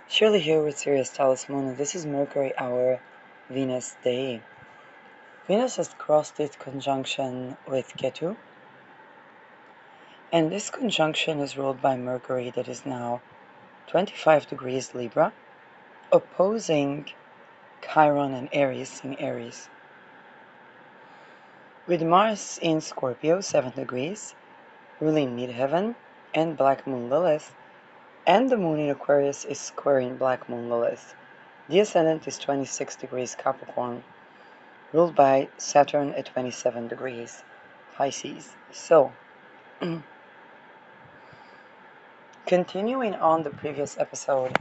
Shirley here with Sirius Talisman, and this is Mercury hour, Venus day. Venus has crossed its conjunction with Ketu, and this conjunction is ruled by Mercury that is now 25 degrees Libra, opposing Chiron and Aries in Aries. With Mars in Scorpio, 7 degrees, ruling Midheaven and Black Moon Lilith, and the Moon in Aquarius is squaring Black Moon Lilith. The ascendant is 26 degrees Capricorn, ruled by Saturn at 27 degrees Pisces. So, continuing on the previous episode,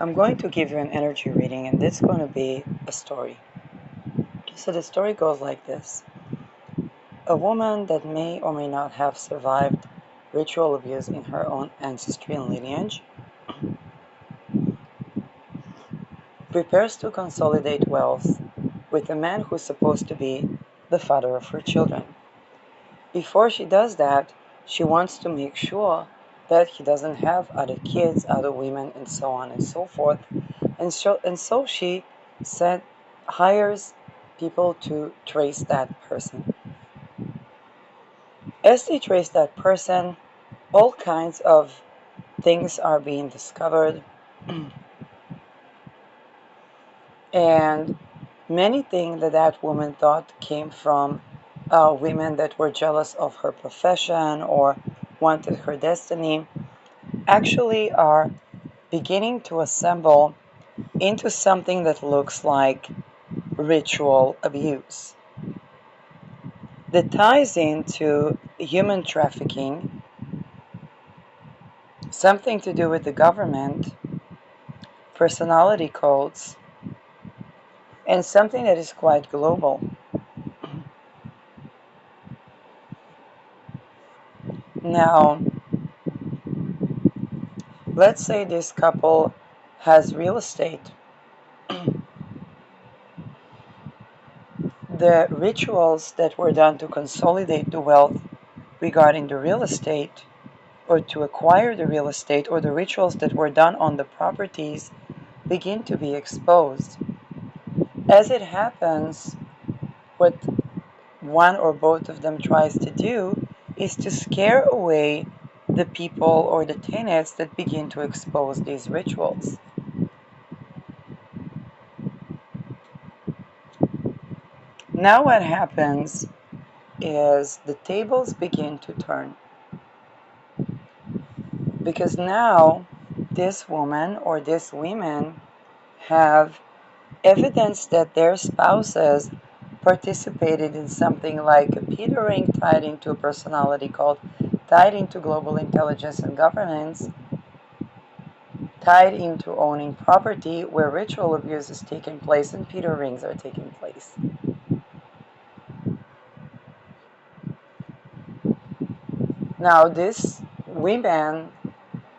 I'm going to give you an energy reading, and it's going to be a story. So the story goes like this. A woman that may or may not have survived ritual abuse in her own ancestry and lineage prepares to consolidate wealth with a man who's supposed to be the father of her children. Before she does that, she wants to make sure that he doesn't have other kids, other women, and so on and so forth. And so she hires people to trace that person. As they trace that person, all kinds of things are being discovered, and many things that woman thought came from women that were jealous of her profession or wanted her destiny actually are beginning to assemble into something that looks like ritual abuse that ties into human trafficking, something to do with the government, personality cults, and something that is quite global. Now, let's say this couple has real estate. The rituals that were done to consolidate the wealth regarding the real estate or to acquire the real estate, or the rituals that were done on the properties begin to be exposed. As it happens, what one or both of them tries to do is to scare away the people or the tenants that begin to expose these rituals. Now what happens is the tables begin to turn, because now this woman or these women have evidence that their spouses participated in something like a petering tied into a personality cult, tied into global intelligence and governance, tied into owning property where ritual abuse is taking place and Peter rings are taking place. Now, these women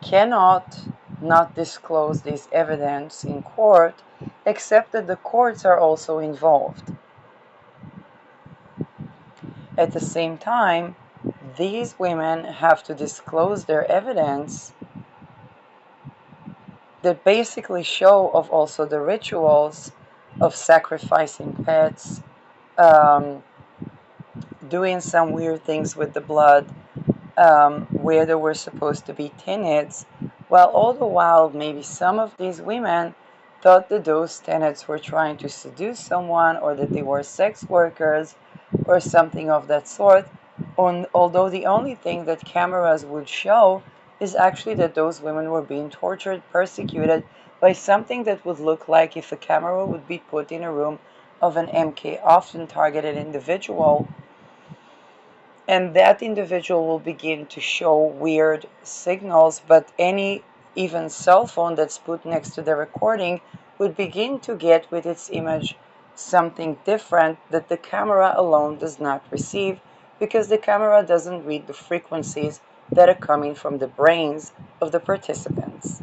cannot not disclose this evidence in court, except that the courts are also involved. At the same time, these women have to disclose their evidence that basically show of also the rituals of sacrificing pets, doing some weird things with the blood, where there were supposed to be tenants, while all the while maybe some of these women thought that those tenants were trying to seduce someone, or that they were sex workers or something of that sort, although the only thing that cameras would show is actually that those women were being tortured, persecuted by something that would look like if a camera would be put in a room of an MK often targeted individual, and that individual will begin to show weird signals, but any even cell phone that's put next to the recording would begin to get with its image something different that the camera alone does not receive, because the camera doesn't read the frequencies that are coming from the brains of the participants.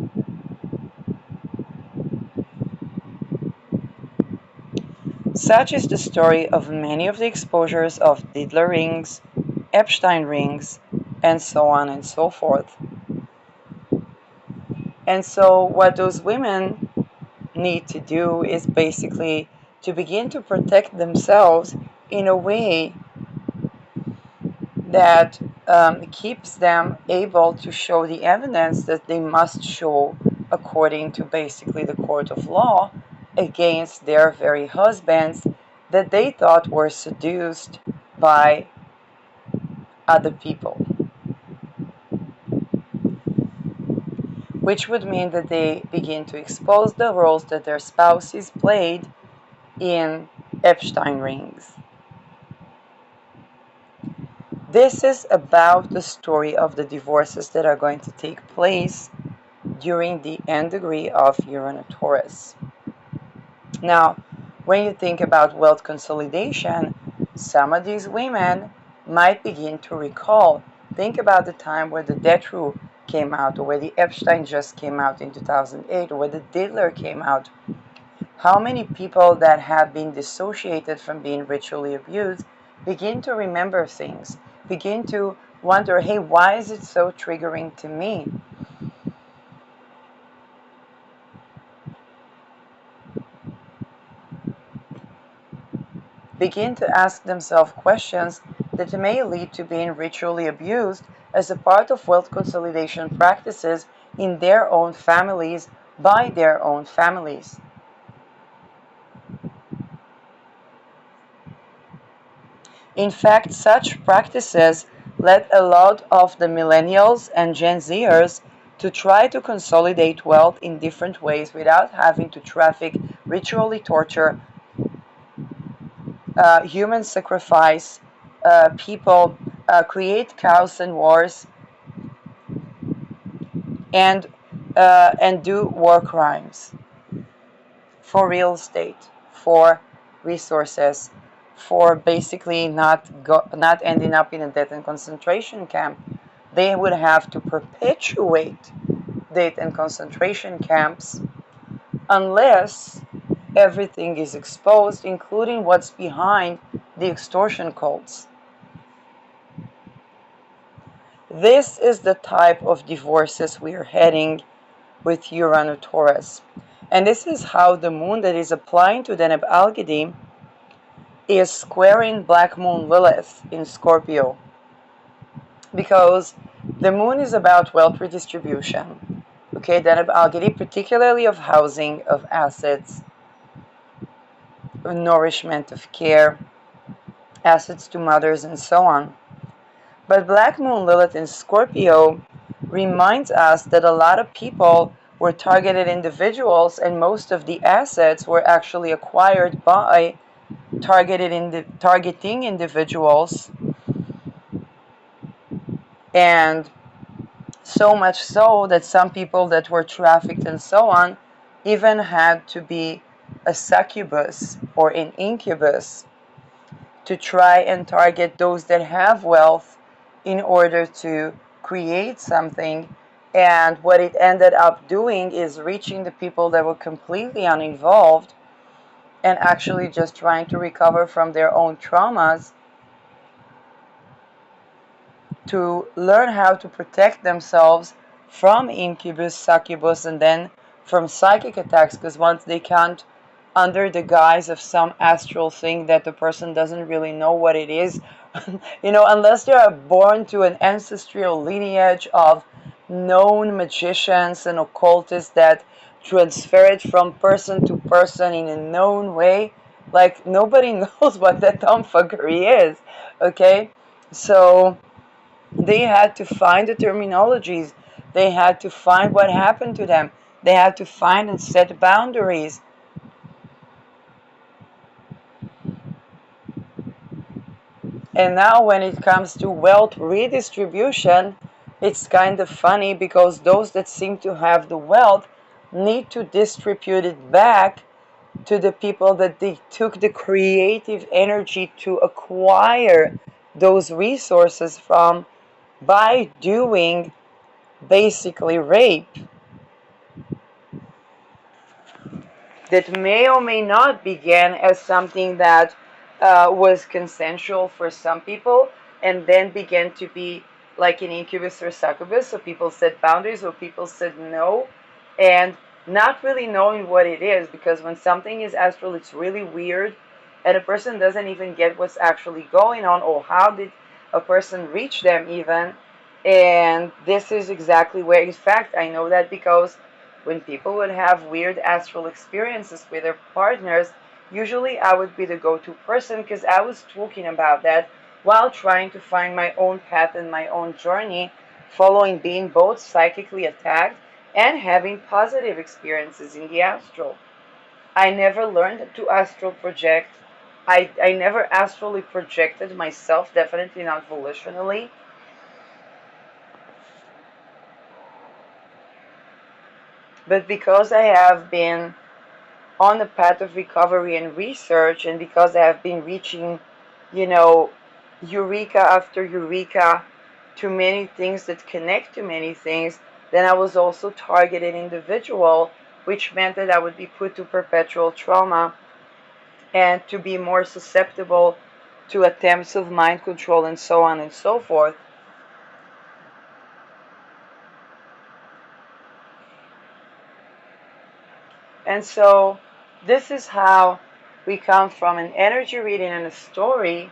Such is the story of many of the exposures of Diddler rings, Epstein rings, and so on and so forth. And so what those women need to do is basically to begin to protect themselves in a way that keeps them able to show the evidence that they must show according to basically the court of law against their very husbands that they thought were seduced by other people, which would mean that they begin to expose the roles that their spouses played in Epstein rings. This is about the story of the divorces that are going to take place during the nth degree of Uranus-Taurus. Now, when you think about wealth consolidation, some of these women might begin to recall. Think about the time where the death row came out, or where the Epstein just came out in 2008, or where the Diddler came out. How many people that have been dissociated from being ritually abused begin to remember things, begin to wonder, hey, why is it so triggering to me? Begin to ask themselves questions that may lead to being ritually abused as a part of wealth consolidation practices in their own families by their own families. In fact, such practices led a lot of the millennials and Gen Zers to try to consolidate wealth in different ways without having to traffic, ritually torture, human sacrifice, people, create chaos and wars, and do war crimes for real estate, for resources, for basically not ending up in a death and concentration camp. They would have to perpetuate death and concentration camps unless everything is exposed, including what's behind the extortion cults. This is the type of divorces we are heading with Uranus-Taurus. And this is how the moon that is applying to Deneb Algedi is squaring Black Moon Lilith in Scorpio. Because the moon is about wealth redistribution. Okay, Deneb Algedi, particularly of housing, of assets, of nourishment, of care, assets to mothers, and so on. But Black Moon Lilith in Scorpio reminds us that a lot of people were targeted individuals, and most of the assets were actually acquired by targeting individuals, and so much so that some people that were trafficked and so on even had to be a succubus or an incubus to try and target those that have wealth in order to create something. And what it ended up doing is reaching the people that were completely uninvolved and actually just trying to recover from their own traumas, to learn how to protect themselves from incubus, succubus, and then from psychic attacks, because once they can't, under the guise of some astral thing that the person doesn't really know what it is, unless they are born to an ancestral lineage of known magicians and occultists that transfer it from person to person in a known way, like nobody knows what that tomfoolery is, okay? So they had to find the terminologies. They had to find what happened to them. They had to find and set boundaries. And now when it comes to wealth redistribution, it's kind of funny because those that seem to have the wealth need to distribute it back to the people that they took the creative energy to acquire those resources from by doing basically rape that may or may not begin as something that was consensual for some people and then began to be like an incubus or succubus. So people set boundaries or people said no. and not really knowing what it is, because when something is astral, it's really weird, and a person doesn't even get what's actually going on, or how did a person reach them even. And this is exactly where, in fact, I know that because when people would have weird astral experiences with their partners, usually I would be the go-to person, because I was talking about that while trying to find my own path and my own journey, following being both psychically attacked and having positive experiences in the astral. I never learned to astral project. I never astrally projected myself, definitely not volitionally. But because I have been on the path of recovery and research, and because I have been reaching, you know, eureka after eureka to many things that connect to many things, then I was also targeted individual, which meant that I would be put to perpetual trauma and to be more susceptible to attempts of mind control and so on and so forth. And so this is how we come from an energy reading and a story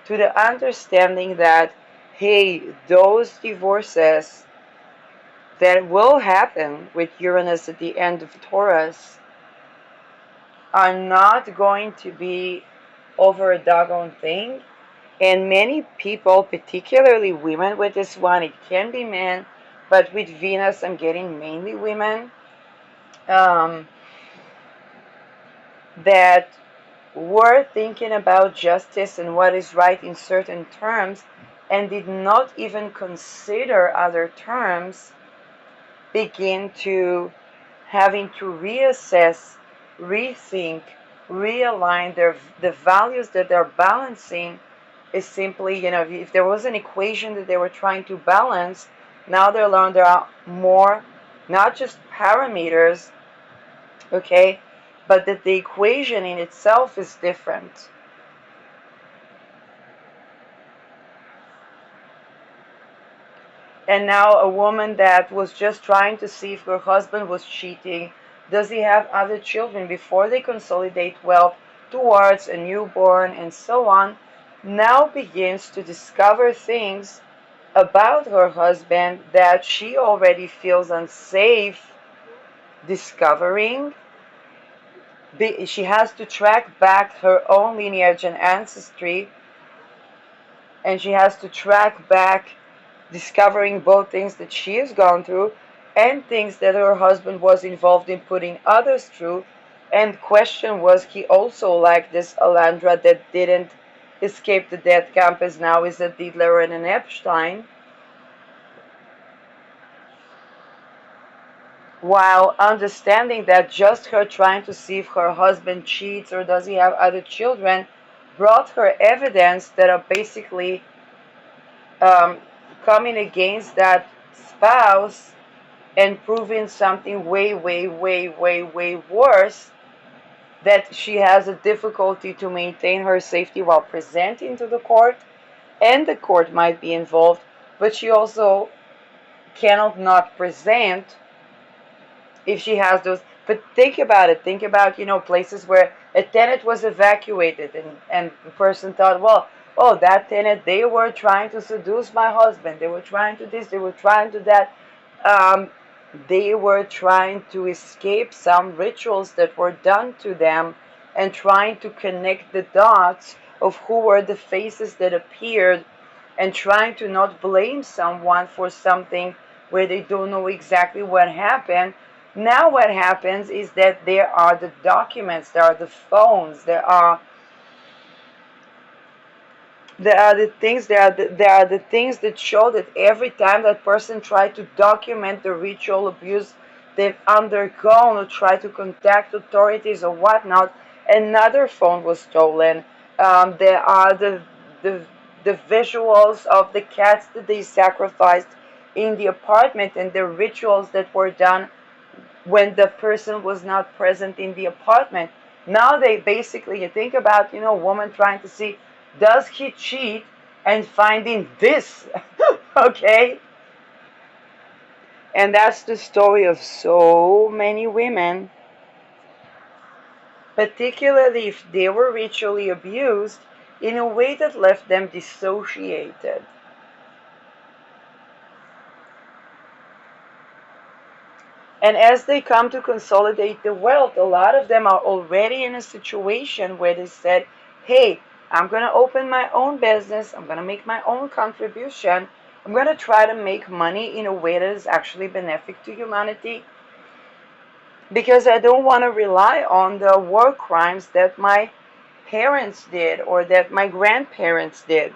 to the understanding that, hey, those divorces that will happen with Uranus at the end of Taurus are not going to be over a doggone thing. And many people, particularly women with this one, it can be men, but with Venus, I'm getting mainly women, um, that were thinking about justice and what is right in certain terms and did not even consider other terms, begin to having to reassess, rethink, realign the values that they're balancing. Is simply, if there was an equation that they were trying to balance, now they learn there are more, not just parameters, okay, but that the equation in itself is different. And now a woman that was just trying to see if her husband was cheating, does he have other children before they consolidate wealth towards a newborn and so on, now begins to discover things about her husband that she already feels unsafe discovering. She has to track back her own lineage and ancestry, and she has to track back discovering both things that she has gone through and things that her husband was involved in putting others through. And question, was he also like this Alandra that didn't escape the death camp, as now is a Dietler and an Epstein, while understanding that just her trying to see if her husband cheats or does he have other children brought her evidence that are basically um, coming against that spouse and proving something way, way, way, way, way worse, that she has a difficulty to maintain her safety while presenting to the court, and the court might be involved, but she also cannot not present if she has those. But think about it. Think about, places where a tenant was evacuated, and the person thought, well, oh, that tenant, they were trying to seduce my husband. They were trying to this, they were trying to that. Um, they were trying to escape some rituals that were done to them, and trying to connect the dots of who were the faces that appeared, and trying to not blame someone for something where they don't know exactly what happened. Now what happens is that there are the documents, there are the phones, there are the things, there are the things that show that every time that person tried to document the ritual abuse they've undergone or try to contact authorities or whatnot, another phone was stolen. There are the the visuals of the cats that they sacrificed in the apartment, and the rituals that were done when the person was not present in the apartment. Now they basically, you think about, a woman trying to see, does he cheat, and finding this, okay? And that's the story of so many women, particularly if they were ritually abused in a way that left them dissociated. And as they come to consolidate the wealth, a lot of them are already in a situation where they said, hey, I'm going to open my own business, I'm going to make my own contribution, I'm going to try to make money in a way that is actually benefic to humanity, because I don't want to rely on the war crimes that my parents did or that my grandparents did.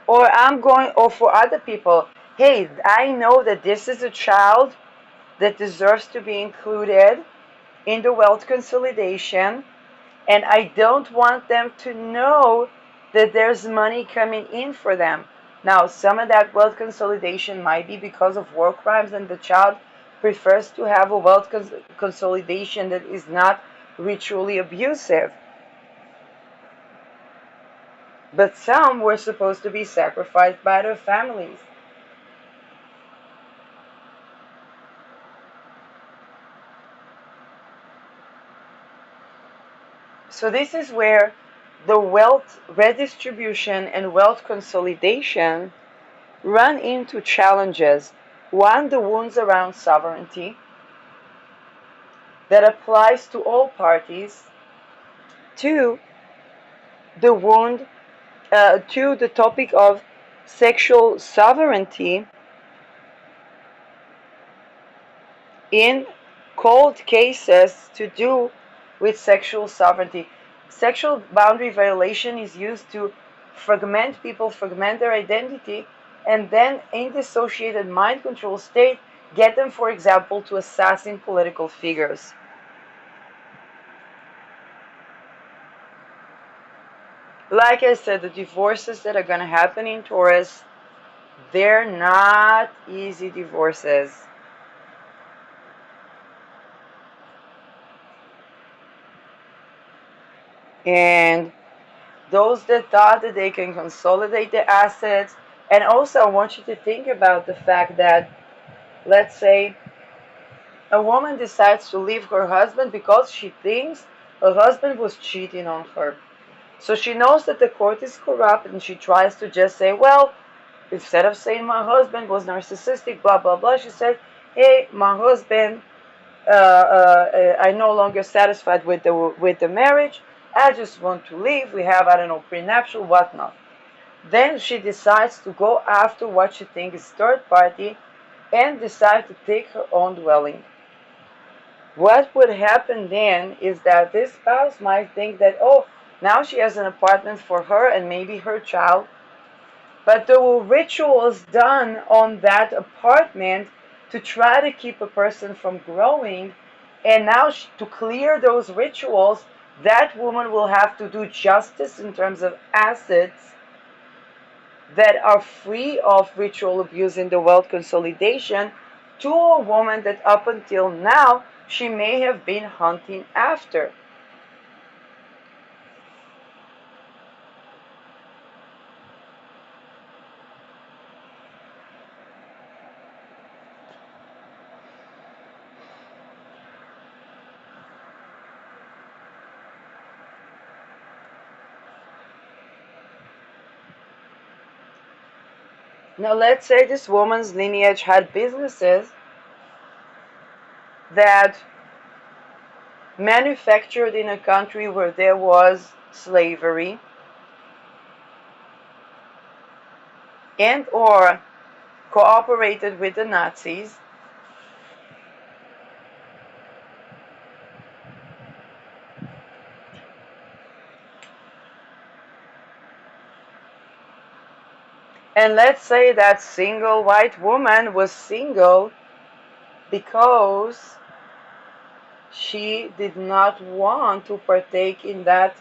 Or for other people, hey, I know that this is a child that deserves to be included in the wealth consolidation, and I don't want them to know that there's money coming in for them. Now, some of that wealth consolidation might be because of war crimes, and the child prefers to have a wealth consolidation that is not ritually abusive. But some were supposed to be sacrificed by their families. So this is where the wealth redistribution and wealth consolidation run into challenges. One, the wounds around sovereignty that applies to all parties. Two, the wound, two, the topic of sexual sovereignty in cold cases to do with sexual sovereignty. Sexual boundary violation is used to fragment people, fragment their identity, and then in dissociated mind control state, get them, for example, to assassin political figures. Like I said, the divorces that are going to happen in Taurus, they're not easy divorces. And those that thought that they can consolidate the assets, and also I want you to think about the fact that, let's say, a woman decides to leave her husband because she thinks her husband was cheating on her. So she knows that the court is corrupt, and she tries to just say, well, instead of saying my husband was narcissistic, blah, blah, blah, she said, hey, my husband, I'm no longer satisfied with the marriage. I just want to leave. We have, I don't know, prenuptial, whatnot. Then she decides to go after what she thinks is third party and decide to take her own dwelling. What would happen then is that this spouse might think that, oh, now she has an apartment for her and maybe her child, but there were rituals done on that apartment to try to keep a person from growing. And now, to clear those rituals, that woman will have to do justice in terms of assets that are free of ritual abuse in the wealth consolidation to a woman that up until now she may have been hunting after. Now, let's say this woman's lineage had businesses that manufactured in a country where there was slavery and or cooperated with the Nazis. And let's say that single white woman was single because she did not want to partake in that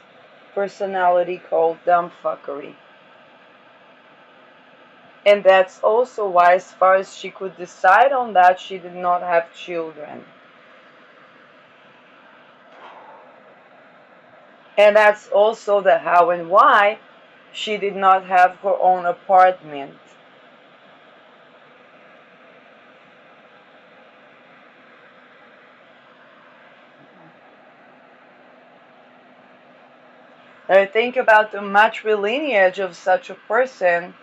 personality called dumbfuckery. And that's also why, as far as she could decide on that, she did not have children. And that's also the how and why she did not have her own apartment. Now think about the matrilineage of such a person.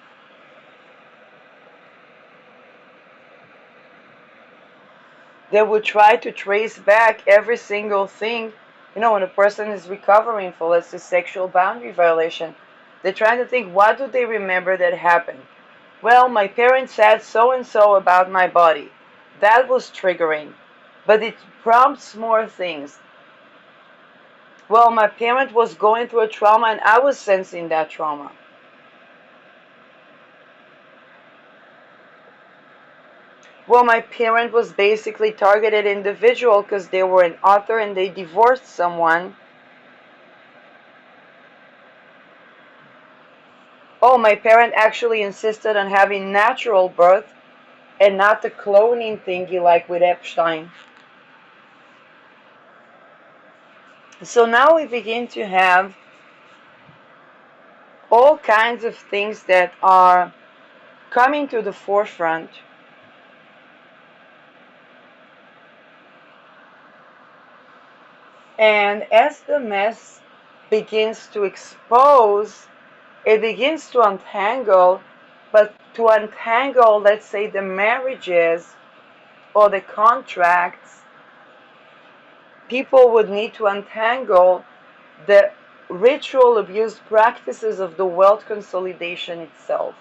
They would try to trace back every single thing. When a person is recovering for, let's say, sexual boundary violation, they're trying to think, what do they remember that happened? Well, my parents said so and so about my body. That was triggering. But it prompts more things. Well, my parent was going through a trauma and I was sensing that trauma. Well, my parent was basically targeted individual because they were an author and they divorced someone. Oh, my parent actually insisted on having natural birth and not the cloning thingy like with Epstein. So now we begin to have all kinds of things that are coming to the forefront. And as the mess begins to expose, it begins to untangle, but to untangle, let's say, the marriages or the contracts, people would need to untangle the ritual abuse practices of the wealth consolidation itself.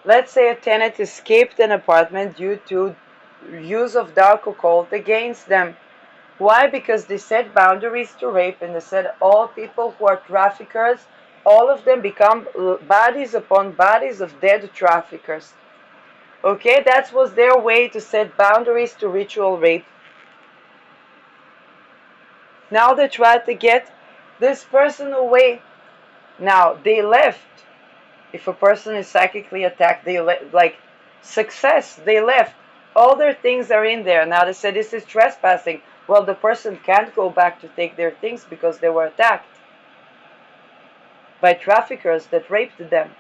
Let's say a tenant escaped an apartment due to use of dark occult against them. Why? Because they set boundaries to rape, and they said all people who are traffickers, all of them become bodies upon bodies of dead traffickers. Okay, that was their way to set boundaries to ritual rape. Now they try to get this person away. Now they left. If a person is psychically attacked, they like success. They left. All their things are in there. Now they say this is trespassing. Well, the person can't go back to take their things because they were attacked by traffickers that raped them,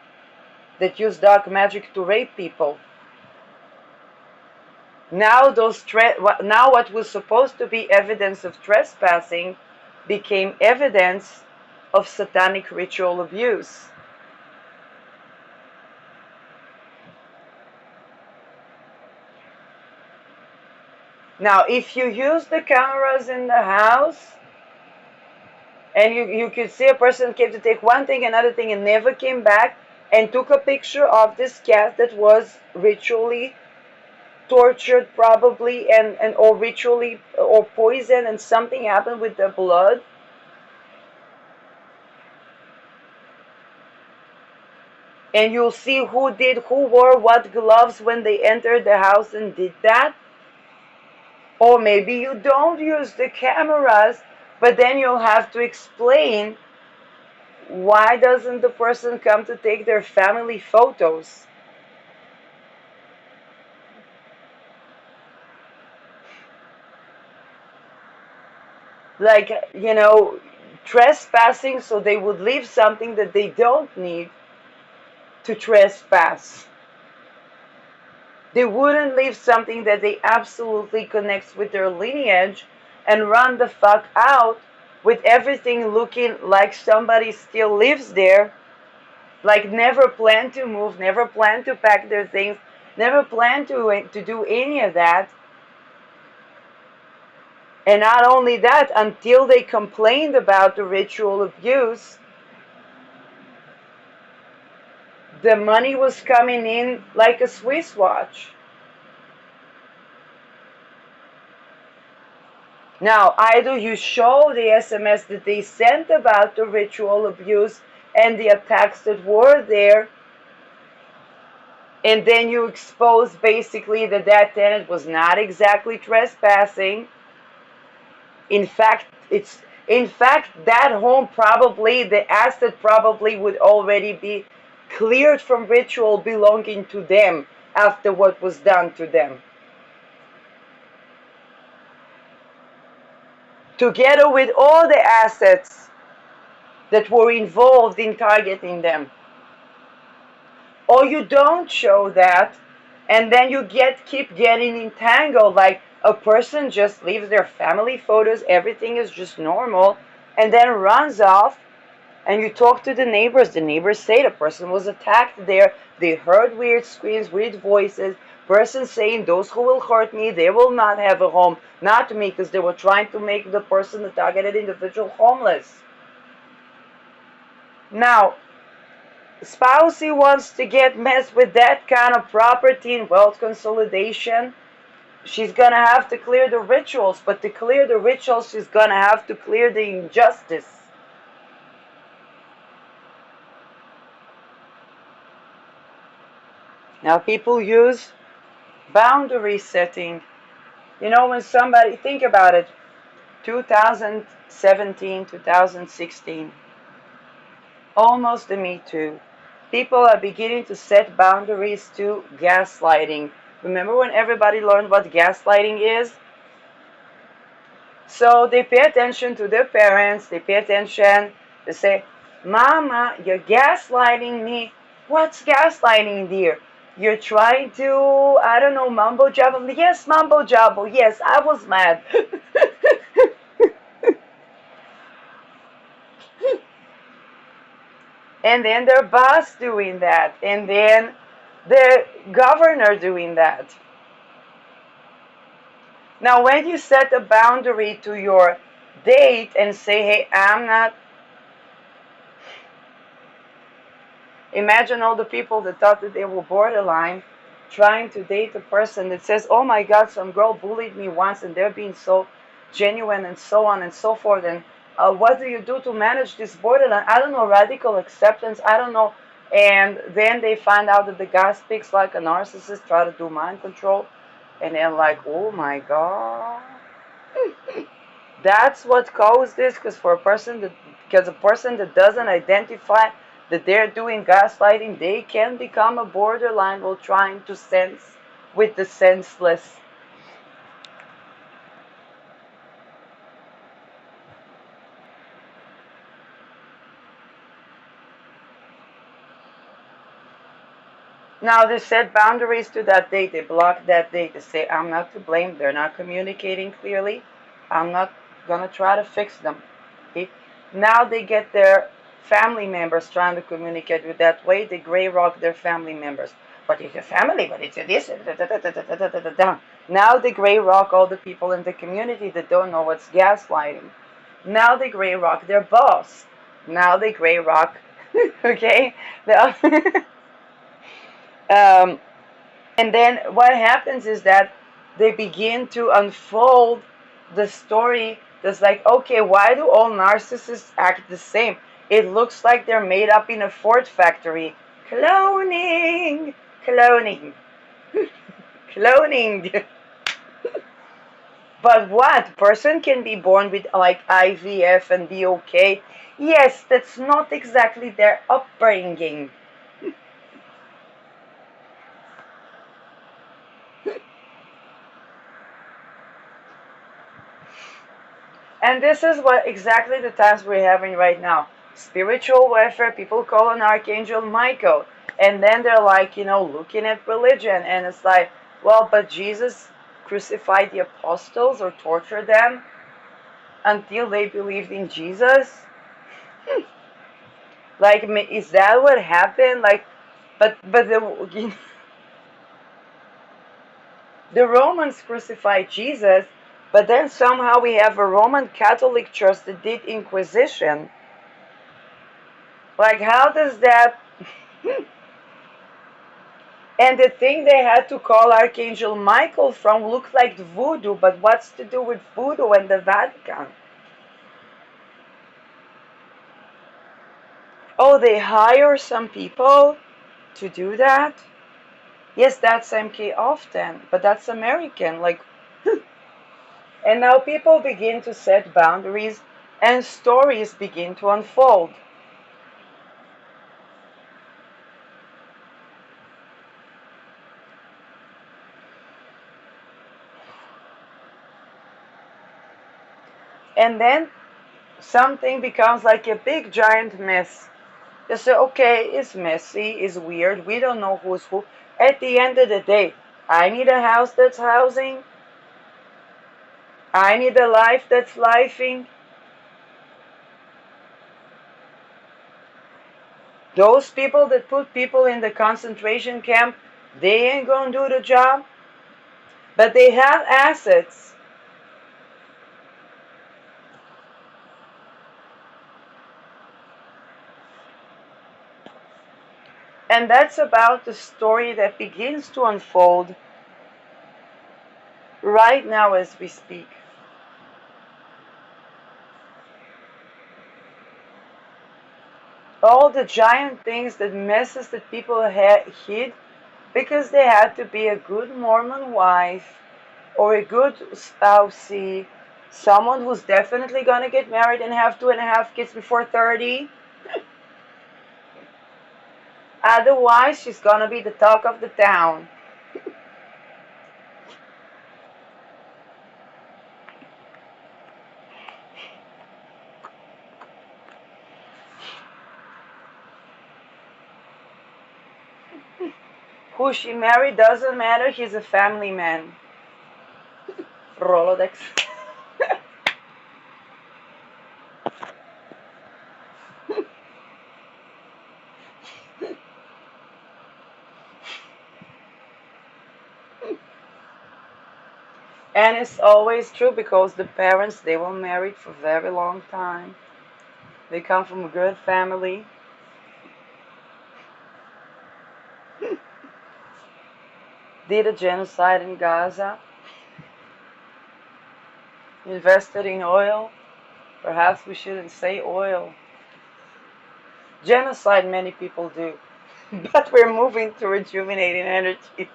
that used dark magic to rape people. Now now what was supposed to be evidence of trespassing became evidence of satanic ritual abuse. Now, if you use the cameras in the house, and you could see a person came to take one thing, another thing, and never came back, and took a picture of this cat that was ritually tortured probably, and or ritually or poisoned, and something happened with the blood. And you'll see who wore what gloves when they entered the house and did that. Or maybe you don't use the cameras, but then you'll have to explain why doesn't the person come to take their family photos? Like, trespassing, so they would leave something that they don't need to trespass. They wouldn't leave something that they absolutely connects with their lineage and run the fuck out with everything looking like somebody still lives there, like never plan to move, never plan to pack their things, never plan to do any of that. And not only that, until they complained about the ritual abuse, the money was coming in like a Swiss watch. Now, either you show the SMS that they sent about the ritual abuse and the attacks that were there, and then you expose basically that that tenant was not exactly trespassing. In fact, that home probably, the asset probably would already be cleared from ritual belonging to them after what was done to them. Together with all the assets that were involved in targeting them. Or you don't show that, and then you keep getting entangled, like a person just leaves their family photos, everything is just normal, and then runs off, and you talk to the neighbors say the person was attacked there, they heard weird screams, weird voices, person saying those who will hurt me, they will not have a home, not me, because they were trying to make the person, the targeted individual, homeless. Now, Spousey wants to get messed with that kind of property and wealth consolidation. She's gonna have to clear the rituals, but to clear the rituals, she's gonna have to clear the injustice. Now, people use boundary setting. You know, when somebody, think about it, 2017, 2016, almost the Me Too. People are beginning to set boundaries to gaslighting. Remember when everybody learned what gaslighting is? So they pay attention to their parents, they pay attention, they say, Mama, you're gaslighting me. What's gaslighting, dear? You're trying to, I don't know, mumbo jumbo. Yes, mumbo jumbo. Yes, I was mad. And then their boss doing that, and then the governor doing that. Now, when you set a boundary to your date and say, hey, I'm not, imagine all the people that thought that they were borderline trying to date a person that says, oh my God, some girl bullied me once and they're being so genuine and so on and so forth. And what do you do to manage this borderline? I don't know, radical acceptance, I don't know. And then they find out that the guy speaks like a narcissist, try to do mind control. And they're like, oh my God. That's what caused this, because a person that doesn't identify that they're doing gaslighting, they can become a borderline while trying to sense with the senseless. Now they set boundaries to that date, they block that date, they say, I'm not to blame, they're not communicating clearly, I'm not gonna try to fix them. Okay? Now they get their family members trying to communicate with that way, they gray rock their family members. But it's your family, but it's your this. Now they gray rock all the people in the community that don't know what's gaslighting. Now they gray rock their boss. Now they gray rock, okay? um, and then what happens is that they begin to unfold the story that's like, okay, why do all narcissists act the same? It looks like they're made up in a Ford factory. Cloning, cloning, cloning. But what? Person can be born with like IVF and be okay? Yes, that's not exactly their upbringing. And this is what exactly the times we're having right now. Spiritual warfare, people call on Archangel Michael. And then they're like, looking at religion. And it's like, well, but Jesus crucified the apostles or tortured them until they believed in Jesus. Like, is that what happened? Like, but the Romans crucified Jesus, but then somehow we have a Roman Catholic Church that did Inquisition. Like, how does that? And the thing they had to call Archangel Michael from looked like voodoo, but what's to do with voodoo and the Vatican? Oh, they hire some people to do that? Yes, that's MK often, but that's American. Like, and now people begin to set boundaries and stories begin to unfold. And then something becomes like a big giant mess. You say, okay, it's messy, it's weird, we don't know who's who. At the end of the day, I need a house that's housing, I need a life that's lifing. Those people that put people in the concentration camp, they ain't gonna do the job, but they have assets. And that's about the story that begins to unfold right now as we speak. All the giant things that messes that people hid because they had to be a good Mormon wife or a good spousey, someone who's definitely gonna get married and have 2.5 kids before 30. Otherwise, she's gonna be the talk of the town. Who she married doesn't matter, he's a family man. Rolodex. And it's always true because the parents, they were married for a very long time. They come from a good family. Did a genocide in Gaza. Invested in oil. Perhaps we shouldn't say oil. Genocide many people do. But we're moving to rejuvenating energies.